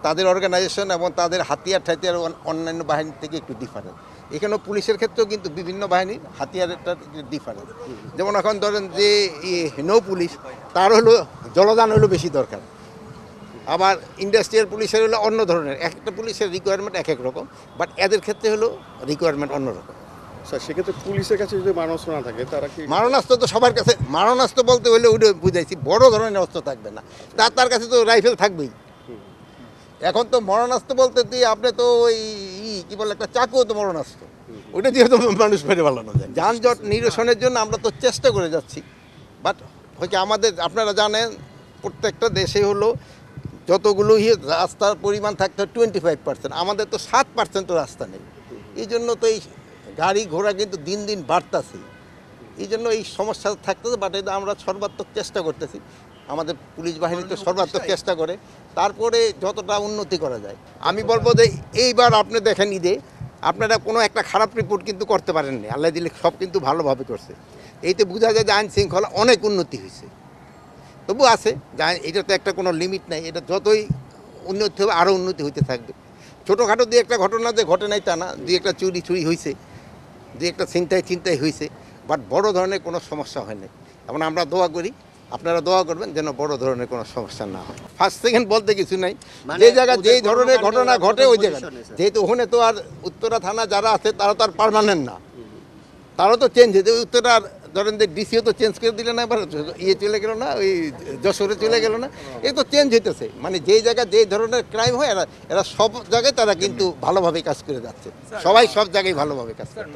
তাদের অর্গানাইজেশন এবং তাদের হাতিয়ার ঠাতিয়ার অন্যান্য বাহিনীর থেকে একটু ডিফারেন্ট। এখানেও পুলিশের ক্ষেত্রেও কিন্তু বিভিন্ন বাহিনীর হাতিয়ারটা ডিফারেন্ট। যেমন এখন ধরেন যে নৌ পুলিশ, তার হলো জলযান হলো বেশি দরকার, আবার ইন্ডাস্ট্রিয়াল পুলিশের হলো অন্য ধরনের, একটা পুলিশের রিকোয়ারমেন্ট এক এক রকম, বাট এদের ক্ষেত্রে হলো রিকোয়ারমেন্ট অন্যরকম। স্যার সেক্ষেত্রে পুলিশের কাছে যদি মারণাস্ত্র না থাকে তারা কি? মারণাস্ত্র তো সবার কাছে, মারণাস্ত্র বলতে হলে ওইটা বুঝাইছি, বড় ধরনের অস্ত্র থাকবে না, তার কাছে তো রাইফেল থাকবেই। এখন তো মরণাস্ত্র বলতে দিয়ে আপনি তো ওই কি বলে একটা চাকুও তো মরণাস্ত্র, ওইটা দিয়ে তো মানুষ মেরে ফেলানো যায়। যানজট নিরসনের জন্য আমরা তো চেষ্টা করে যাচ্ছি, বাট হচ্ছে আমাদের আপনারা জানেন প্রত্যেকটা দেশে হলো যতগুলো রাস্তার পরিমাণ থাকতে হয় 25%, আমাদের তো 7% রাস্তা নেই। এই জন্য তো এই গাড়ি ঘোড়া কিন্তু দিন দিন বাড়তেছে, এই জন্য এই সমস্যা থাকতেছে। বাট এটা আমরা সর্বাত্মক চেষ্টা করতেছি, আমাদের পুলিশ বাহিনী তো সর্বাত্মক চেষ্টা করে, তারপরে যতটা উন্নতি করা যায়। আমি বলবো যে এইবার আপনি দেখেন ঈদে আপনারা কোনো একটা খারাপ রিপোর্ট কিন্তু করতে পারেননি, আল্লাহ দিলে সব কিন্তু ভালোভাবে করছে। এইতে বোঝা যায় যে আইন শৃঙ্খলা অনেক উন্নতি হয়েছে। তবু আছে যা, এটা তো একটা কোনো লিমিট নাই, এটা যতই উন্নতি হবে আরও উন্নতি হইতে থাকবে। ছোটোখাটো দিয়ে একটা ঘটনা যে ঘটে নাই তা না, দুই একটা চুরি হয়েছে, দুই একটা চিন্তাই হয়েছে, বাট বড় ধরনের কোনো সমস্যা হয় নাই। এখন আমরা দোয়া করি, আপনারা দোয়া করবেন যেন বড় ধরনের কোনো সমস্যা না হয়। ফার্স্ট সেকেন্ড বলতে কিছু নাই, যে জায়গায় যেই ধরনের ঘটনা ঘটে ওই জায়গায়, যেহেতু ওখানে তো আর উত্তরা থানা যারা আছে তারা তো আর পার্মানেন্ট না, তারাও তো চেঞ্জ হয়েছে। উত্তরা ধরেন যে ডিসিও তো চেঞ্জ করে দিলে না, এবার চলে গেল না, ওই যশোরে চলে গেল না, এই তো চেঞ্জ হইতেছে। মানে যেই জায়গায় যেই ধরনের ক্রাইম হয় এরা সব জায়গায় তারা কিন্তু ভালোভাবে কাজ করে যাচ্ছে, সবাই সব জায়গায় ভালোভাবে কাজ করে।